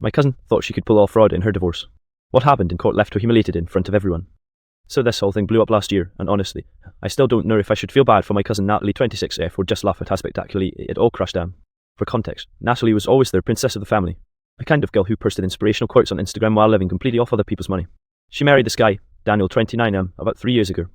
My cousin thought she could pull off fraud in her divorce. What happened in court left her humiliated in front of everyone. So this whole thing blew up last year, and honestly, I still don't know if I should feel bad for my cousin Natalie 26F or just laugh at how spectacularly it all crashed down. For context, Natalie was always the princess of the family, a kind of girl who posted inspirational quotes on Instagram while living completely off other people's money. She married this guy, Daniel 29, about 3 years ago.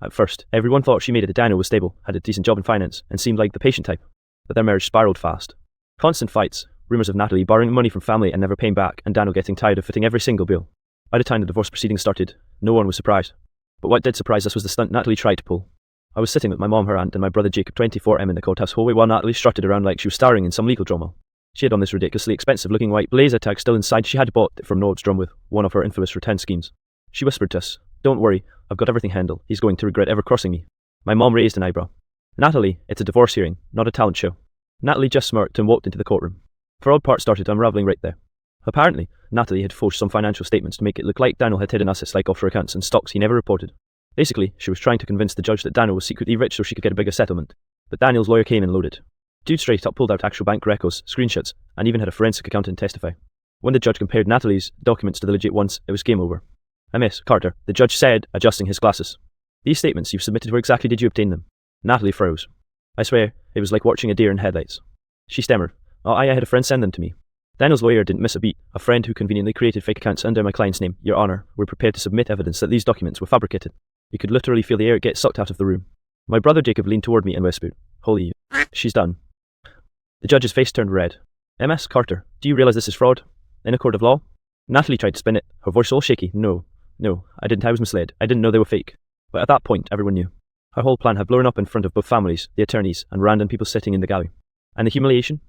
At first, everyone thought she made it that Daniel was stable, had a decent job in finance, and seemed like the patient type. But their marriage spiraled fast. Constant fights, rumours of Natalie borrowing money from family and never paying back, and Daniel getting tired of footing every single bill. By the time the divorce proceedings started, no one was surprised. But what did surprise us was the stunt Natalie tried to pull. I was sitting with my mom, her aunt, and my brother Jacob 24M in the courthouse hallway while Natalie strutted around like she was starring in some legal drama. She had on this ridiculously expensive looking white blazer tag still inside she had bought it from Nordstrom with one of her infamous return schemes. She whispered to us, "Don't worry, I've got everything handled. He's going to regret ever crossing me." My mom raised an eyebrow. "Natalie, it's a divorce hearing, not a talent show." Natalie just smirked and walked into the courtroom. The fraud part started unraveling right there. Apparently, Natalie had forged some financial statements to make it look like Daniel had hidden assets like offshore accounts and stocks he never reported. Basically, she was trying to convince the judge that Daniel was secretly rich so she could get a bigger settlement. But Daniel's lawyer came in loaded. Dude straight up pulled out actual bank records, screenshots, and even had a forensic accountant testify. When the judge compared Natalie's documents to the legit ones, it was game over. "Miss Carter," the judge said, adjusting his glasses. "These statements you've submitted, where exactly did you obtain them?" Natalie froze. I swear, it was like watching a deer in headlights. She stammered, "Oh, I had a friend send them to me." Daniel's lawyer didn't miss a beat. "A friend who conveniently created fake accounts under my client's name. Your Honor, we're prepared to submit evidence that these documents were fabricated." You could literally feel the air get sucked out of the room. My brother Jacob leaned toward me and whispered, "Holy, she's done." The judge's face turned red. "Miss Carter, do you realize this is fraud? In a court of law?" Natalie tried to spin it, her voice all shaky. No, I didn't. I was misled. I didn't know they were fake." But at that point, everyone knew. Her whole plan had blown up in front of both families, the attorneys, and random people sitting in the gallery. And the humiliation?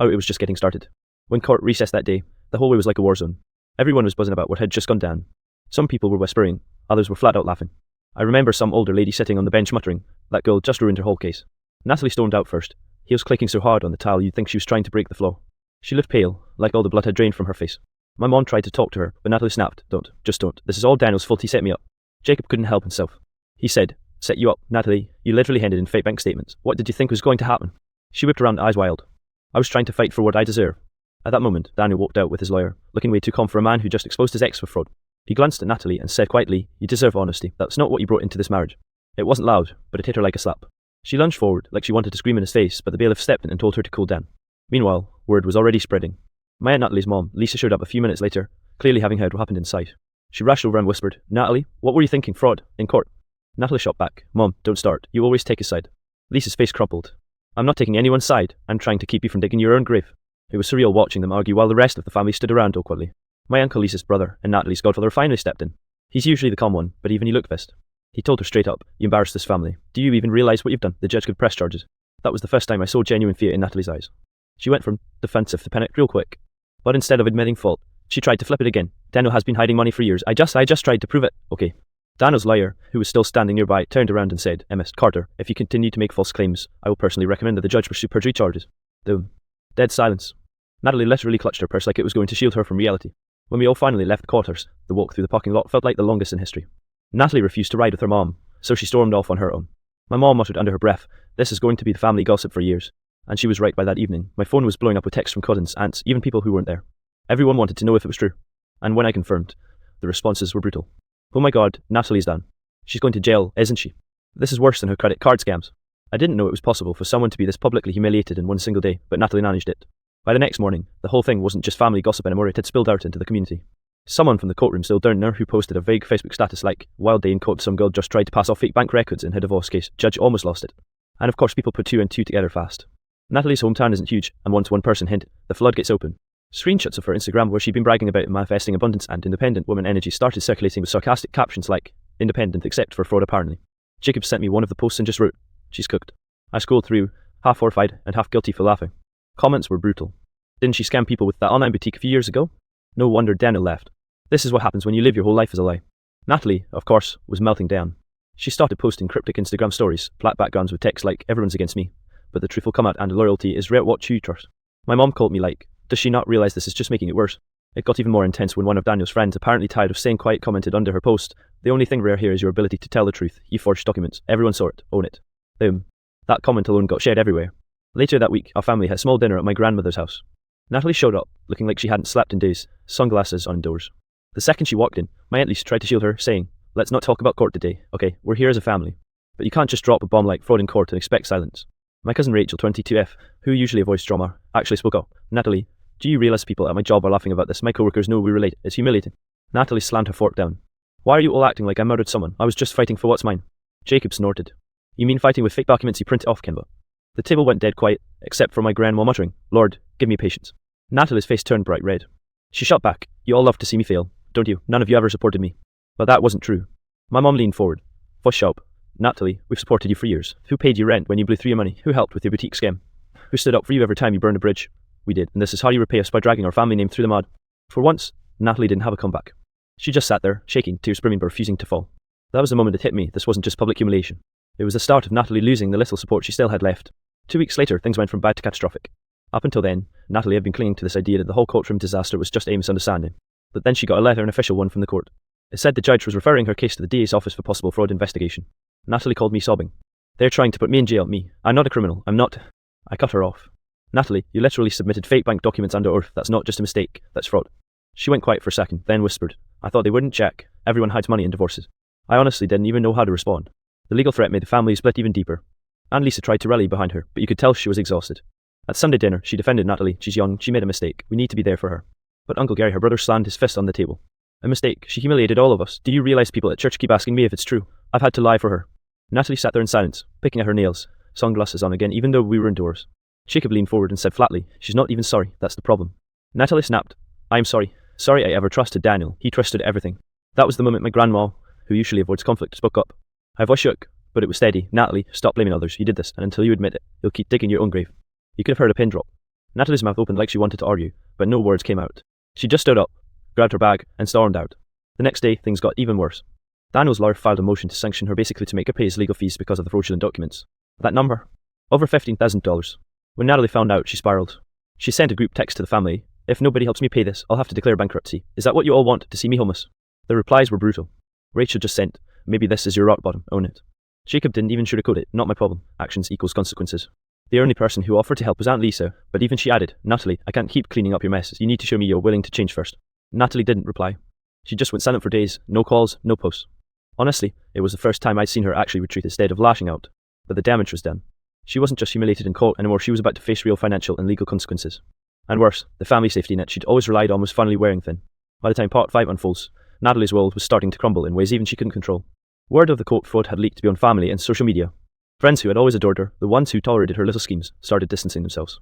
Oh, it was just getting started. When court recessed that day, the hallway was like a war zone. Everyone was buzzing about what had just gone down. Some people were whispering, others were flat out laughing. I remember some older lady sitting on the bench muttering, "That girl just ruined her whole case." Natalie stormed out first, heels clicking so hard on the tile you'd think she was trying to break the floor. She looked pale, like all the blood had drained from her face. My mom tried to talk to her, but Natalie snapped, Just don't. This is all Daniel's fault, he set me up." Jacob couldn't help himself. He said, "Set you up, Natalie? You literally handed in fake bank statements. What did you think was going to happen?" She whipped around, eyes wild. "I was trying to fight for what I deserve." At that moment, Daniel walked out with his lawyer, looking way too calm for a man who just exposed his ex for fraud. He glanced at Natalie and said quietly, "You deserve honesty. That's not what you brought into this marriage." It wasn't loud, but it hit her like a slap. She lunged forward, like she wanted to scream in his face, but the bailiff stepped in and told her to cool down. Meanwhile, word was already spreading. My Aunt Natalie's mom, Lisa, showed up a few minutes later, clearly having heard what happened inside. She rushed over and whispered, "Natalie, what were you thinking? Fraud? In court?" Natalie shot back, "Mom, don't start. You always take his side." Lisa's face crumpled. "I'm not taking anyone's side. I'm trying to keep you from digging your own grave." It was surreal watching them argue while the rest of the family stood around awkwardly. My uncle Lisa's brother and Natalie's godfather finally stepped in. He's usually the calm one, but even he looked pissed. He told her straight up, "You embarrassed this family. Do you even realize what you've done? The judge could press charges." That was the first time I saw genuine fear in Natalie's eyes. She went from defensive to panic real quick. But instead of admitting fault, she tried to flip it again. "Daniel has been hiding money for years. I just tried to prove it." "Okay." Daniel's lawyer, who was still standing nearby, turned around and said, "Miss Carter, if you continue to make false claims, I will personally recommend that the judge pursue perjury charges." Boom. Dead silence. Natalie literally clutched her purse like it was going to shield her from reality. When we all finally left the quarters, the walk through the parking lot felt like the longest in history. Natalie refused to ride with her mom, so she stormed off on her own. My mom muttered under her breath, "This is going to be the family gossip for years." And she was right. By that evening, my phone was blowing up with texts from cousins, aunts, even people who weren't there. Everyone wanted to know if it was true. And when I confirmed, the responses were brutal. "Oh my god, Natalie's done. She's going to jail, isn't she? This is worse than her credit card scams." I didn't know it was possible for someone to be this publicly humiliated in one single day, but Natalie managed it. By the next morning, the whole thing wasn't just family gossip anymore, it had spilled out into the community. Someone from the courtroom still down there who posted a vague Facebook status like, "Wild day in court, some girl just tried to pass off fake bank records in her divorce case, judge almost lost it." And of course people put two and two together fast. Natalie's hometown isn't huge, and once one person hinted, the floodgates open. Screenshots of her Instagram where she'd been bragging about manifesting abundance and independent woman energy started circulating with sarcastic captions like, "Independent except for fraud apparently." Jacob sent me one of the posts and just wrote, "She's cooked." I scrolled through, half horrified and half guilty for laughing. Comments were brutal. "Didn't she scam people with that online boutique a few years ago? No wonder Daniel left. This is what happens when you live your whole life as a lie." Natalie, of course, was melting down. She started posting cryptic Instagram stories, flat backgrounds with text like, "Everyone's against me, but the truth will come out and loyalty is rare what you trust." My mom called me like, "Does she not realize this is just making it worse?" It got even more intense when one of Daniel's friends, apparently tired of staying quiet, commented under her post, "The only thing rare here is your ability to tell the truth. You forged documents. Everyone saw it. Own it." Boom. That comment alone got shared everywhere. Later that week, our family had a small dinner at my grandmother's house. Natalie showed up, looking like she hadn't slept in days, sunglasses on indoors. The second she walked in, my Aunt Lisa tried to shield her, saying, "Let's not talk about court today, okay? We're here as a family." But you can't just drop a bomb like fraud in court and expect silence. My cousin Rachel, 22F, who usually avoids drama, actually spoke up. "Natalie, do you realise people at my job are laughing about this? My coworkers know we relate. It's humiliating." Natalie slammed her fork down. "Why are you all acting like I murdered someone? I was just fighting for what's mine." Jacob snorted. "You mean fighting with fake documents you printed off Canva?" The table went dead quiet, except for my grandma muttering, "Lord, give me patience." Natalie's face turned bright red. She shot back. "You all love to see me fail, don't you? None of you ever supported me." But that wasn't true. My mom leaned forward. "Fush up. Natalie, we've supported you for years. Who paid you rent when you blew through your money? Who helped with your boutique scam? Who stood up for you every time you burned a bridge? We did, and this is how you repay us, by dragging our family name through the mud." For once, Natalie didn't have a comeback. She just sat there, shaking, tears brimming but refusing to fall. That was the moment it hit me. This wasn't just public humiliation. It was the start of Natalie losing the little support she still had left. 2 weeks later, things went from bad to catastrophic. Up until then, Natalie had been clinging to this idea that the whole courtroom disaster was just a misunderstanding. But then she got a letter, an official one from the court. It said the judge was referring her case to the DA's office for possible fraud investigation. Natalie called me sobbing. "They're trying to put me in jail, me. I'm not a criminal, I'm not." I cut her off. "Natalie, you literally submitted fake bank documents under oath. That's not just a mistake, that's fraud." She went quiet for a second, then whispered, "I thought they wouldn't check. Everyone hides money in divorces." I honestly didn't even know how to respond. The legal threat made the family split even deeper. Aunt Lisa tried to rally behind her, but you could tell she was exhausted. At Sunday dinner, she defended Natalie. "She's young, she made a mistake. We need to be there for her." But Uncle Gary, her brother, slammed his fist on the table. "A mistake? She humiliated all of us. Do you realise people at church keep asking me if it's true? I've had to lie for her." Natalie sat there in silence, picking at her nails, sunglasses on again, even though we were indoors. Jacob leaned forward and said flatly, "She's not even sorry, that's the problem." Natalie snapped, "I'm sorry. Sorry I ever trusted Daniel. He trusted everything." That was the moment my grandma, who usually avoids conflict, spoke up. Her voice shook, but it was steady. "Natalie, stop blaming others. You did this, and until you admit it, you'll keep digging your own grave." You could have heard a pin drop. Natalie's mouth opened like she wanted to argue, but no words came out. She just stood up, grabbed her bag, and stormed out. The next day, things got even worse. Daniel's lawyer filed a motion to sanction her, basically to make her pay his legal fees because of the fraudulent documents. That number? Over $15,000. When Natalie found out, she spiraled. She sent a group text to the family. "If nobody helps me pay this, I'll have to declare bankruptcy. Is that what you all want, to see me homeless?" The replies were brutal. Rachel just sent, "Maybe this is your rock bottom, own it." Jacob didn't even sugarcoat it. "Not my problem. Actions equals consequences." The only person who offered to help was Aunt Lisa, but even she added, "Natalie, I can't keep cleaning up your messes. You need to show me you're willing to change first." Natalie didn't reply. She just went silent for days. No calls, no posts. Honestly, it was the first time I'd seen her actually retreat instead of lashing out. But the damage was done. She wasn't just humiliated in court anymore, she was about to face real financial and legal consequences. And worse, the family safety net she'd always relied on was finally wearing thin. By the time part 5 unfolds, Natalie's world was starting to crumble in ways even she couldn't control. Word of the court fraud had leaked beyond family and social media. Friends who had always adored her, the ones who tolerated her little schemes, started distancing themselves.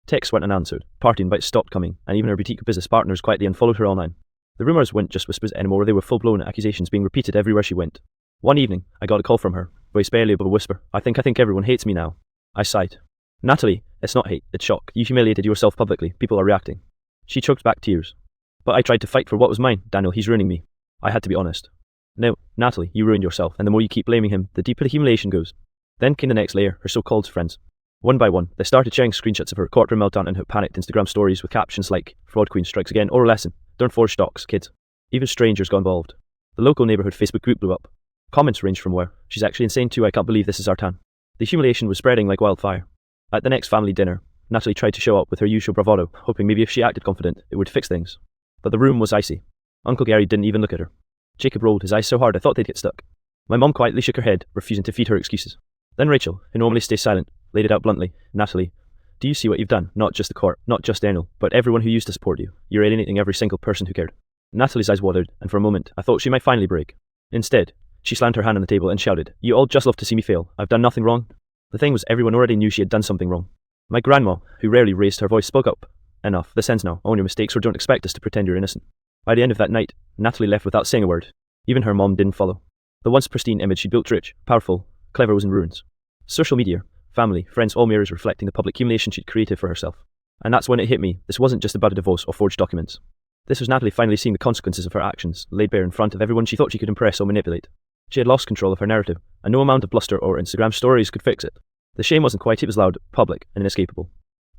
Texts went unanswered, party invites stopped coming, and even her boutique business partners quietly unfollowed her online. The rumours weren't just whispers anymore, they were full-blown accusations being repeated everywhere she went. One evening, I got a call from her, voice barely above a whisper. I think everyone hates me now." I sighed. "Natalie, it's not hate, it's shock. You humiliated yourself publicly, people are reacting." She choked back tears. "But I tried to fight for what was mine. Daniel, he's ruining me." I had to be honest. "No, Natalie, you ruined yourself, and the more you keep blaming him, the deeper the humiliation goes." Then came the next layer, her so-called friends. One by one, they started sharing screenshots of her courtroom meltdown and her panicked Instagram stories with captions like, "Fraud Queen strikes again," or a lesson, "Don't forge stocks, kids." Even strangers got involved. The local neighbourhood Facebook group blew up. Comments ranged from where, "She's actually insane too, I can't believe this is our town." The humiliation was spreading like wildfire. At the next family dinner, Natalie tried to show up with her usual bravado, hoping maybe if she acted confident, it would fix things. But the room was icy. Uncle Gary didn't even look at her. Jacob rolled his eyes so hard I thought they'd get stuck. My mom quietly shook her head, refusing to feed her excuses. Then Rachel, who normally stays silent, laid it out bluntly. "Natalie, do you see what you've done? Not just the court, not just Daniel, but everyone who used to support you. You're alienating every single person who cared." Natalie's eyes watered, and for a moment, I thought she might finally break. Instead, she slammed her hand on the table and shouted, "You all just love to see me fail. I've done nothing wrong." The thing was, everyone already knew she had done something wrong. My grandma, who rarely raised her voice, spoke up. "Enough, this ends now. Own your mistakes or don't expect us to pretend you're innocent." By the end of that night, Natalie left without saying a word. Even her mom didn't follow. The once pristine image she'd built rich, powerful, clever was in ruins. Social media, family, friends, all mirrors reflecting the public humiliation she'd created for herself. And that's when it hit me. This wasn't just about a divorce or forged documents. This was Natalie finally seeing the consequences of her actions, laid bare in front of everyone she thought she could impress or manipulate. She had lost control of her narrative, and no amount of bluster or Instagram stories could fix it. The shame wasn't quiet, it was loud, public, and inescapable.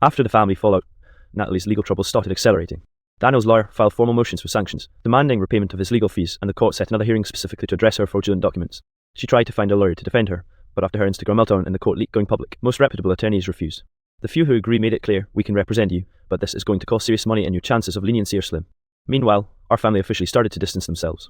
After the family fallout, Natalie's legal troubles started accelerating. Daniel's lawyer filed formal motions for sanctions, demanding repayment of his legal fees, and the court set another hearing specifically to address her fraudulent documents. She tried to find a lawyer to defend her, but after her Instagram meltdown and the court leak going public, most reputable attorneys refused. The few who agree made it clear, we can represent you, but this is going to cost serious money and your chances of leniency are slim. Meanwhile, our family officially started to distance themselves.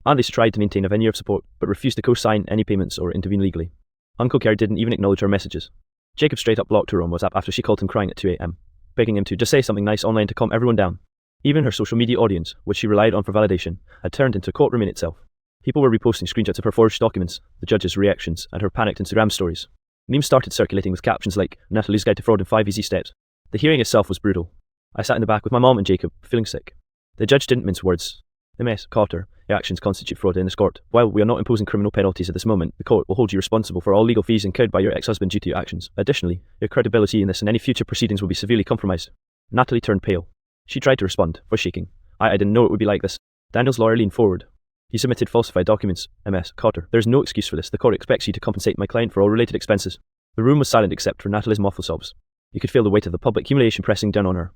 Andy's tried to maintain a veneer of support, but refused to co-sign any payments or intervene legally. Uncle Kerry didn't even acknowledge her messages. Jacob straight up blocked her on WhatsApp after she called him crying at 2 a.m, begging him to just say something nice online to calm everyone down. Even her social media audience, which she relied on for validation, had turned into a courtroom in itself. People were reposting screenshots of her forged documents, the judge's reactions, and her panicked Instagram stories. Memes started circulating with captions like, Natalie's Guide to Fraud in 5 Easy Steps. The hearing itself was brutal. I sat in the back with my mom and Jacob, feeling sick. The judge didn't mince words. MS. Carter, your actions constitute fraud in this court. While we are not imposing criminal penalties at this moment, the court will hold you responsible for all legal fees incurred by your ex-husband due to your actions. Additionally, your credibility in this and any future proceedings will be severely compromised. Natalie turned pale. She tried to respond, voice shaking. I didn't know it would be like this. Daniel's lawyer leaned forward. You submitted falsified documents, MS. Carter. There's no excuse for this. The court expects you to compensate my client for all related expenses. The room was silent except for Natalie's muffled sobs. You could feel the weight of the public humiliation pressing down on her.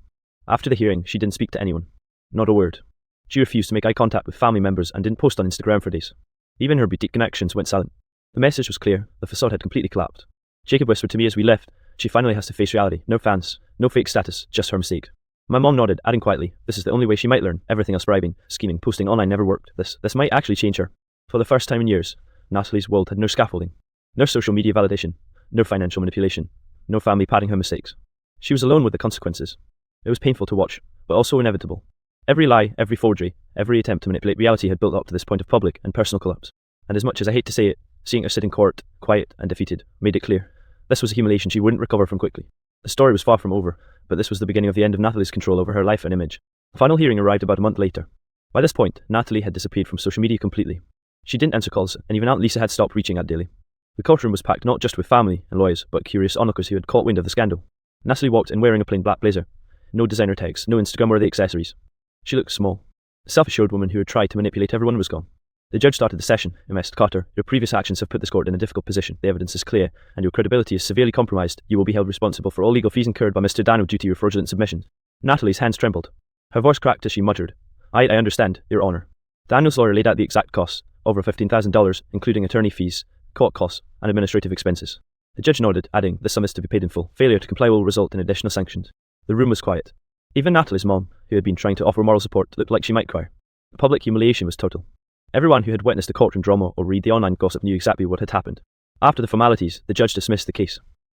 After the hearing, she didn't speak to anyone. Not a word. She refused to make eye contact with family members and didn't post on Instagram for days. Even her boutique connections went silent. The message was clear, the facade had completely collapsed. Jacob whispered to me as we left, she finally has to face reality. No fans, no fake status, just her mistake. My mom nodded, adding quietly, this is the only way she might learn. Everything else bribing, scheming, posting online never worked. This might actually change her. For the first time in years, Natalie's world had no scaffolding, no social media validation, no financial manipulation, no family padding her mistakes. She was alone with the consequences. It was painful to watch, but also inevitable. Every lie, every forgery, every attempt to manipulate reality had built up to this point of public and personal collapse. And as much as I hate to say it, seeing her sit in court, quiet and defeated, made it clear. This was a humiliation she wouldn't recover from quickly. The story was far from over, but this was the beginning of the end of Natalie's control over her life and image. The final hearing arrived about a month later. By this point, Natalie had disappeared from social media completely. She didn't answer calls, and even Aunt Lisa had stopped reaching out daily. The courtroom was packed not just with family and lawyers, but curious onlookers who had caught wind of the scandal. Natalie walked in wearing a plain black blazer. No designer tags, no Instagram-worthy accessories. She looked small. The self-assured woman who had tried to manipulate everyone was gone. The judge started the session. MS. Carter, your previous actions have put this court in a difficult position. The evidence is clear, and your credibility is severely compromised. You will be held responsible for all legal fees incurred by Mr. Daniel due to your fraudulent submissions. Natalie's hands trembled. Her voice cracked as she muttered, I understand, Your Honour. Daniel's lawyer laid out the exact costs, over $15,000, including attorney fees, court costs, and administrative expenses. The judge nodded, adding, the sum is to be paid in full. Failure to comply will result in additional sanctions. The room was quiet. Even Natalie's mom, who had been trying to offer moral support, looked like she might cry. The public humiliation was total. Everyone who had witnessed the courtroom drama or read the online gossip knew exactly what had happened. After the formalities, the judge dismissed the case.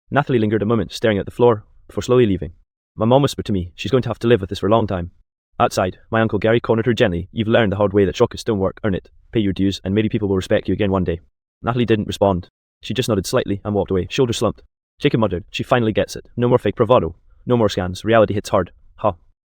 Natalie lingered a moment, staring at the floor, before slowly leaving. My mom whispered to me, she's going to have to live with this for a long time. Outside, my uncle Gary cornered her gently, you've learned the hard way that shortcuts don't work, earn it, pay your dues, and maybe people will respect you again one day. Natalie didn't respond. She just nodded slightly and walked away, shoulders slumped. Jacob muttered, she finally gets it. No more fake bravado. No more scams. Reality hits hard. Ha.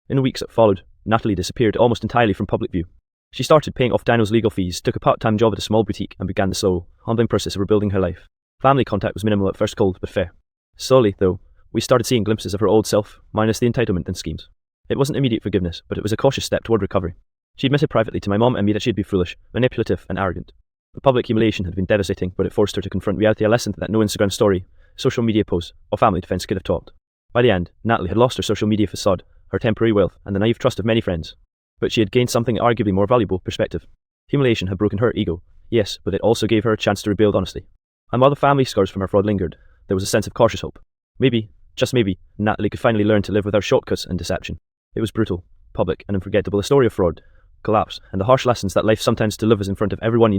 In the weeks that followed, Natalie disappeared almost entirely from public view. She started paying off Daniel's legal fees, took a part-time job at a small boutique, and began the slow, humbling process of rebuilding her life. Family contact was minimal at first, cold but fair. Slowly, though, we started seeing glimpses of her old self, minus the entitlement and schemes. It wasn't immediate forgiveness, but it was a cautious step toward recovery. She admitted privately to my mom and me that she'd be foolish, manipulative, and arrogant. The public humiliation had been devastating, but it forced her to confront reality, a lesson that no Instagram story, social media post, or family defense could have taught. By the end, Natalie had lost her social media facade, her temporary wealth, and the naive trust of many friends. But she had gained something arguably more valuable, perspective. Humiliation had broken her ego, yes, but it also gave her a chance to rebuild honestly. And while the family scars from her fraud lingered, there was a sense of cautious hope. Maybe, just maybe, Natalie could finally learn to live without shortcuts and deception. It was brutal, public, and unforgettable, a story of fraud, collapse, and the harsh lessons that life sometimes delivers in front of everyone you know.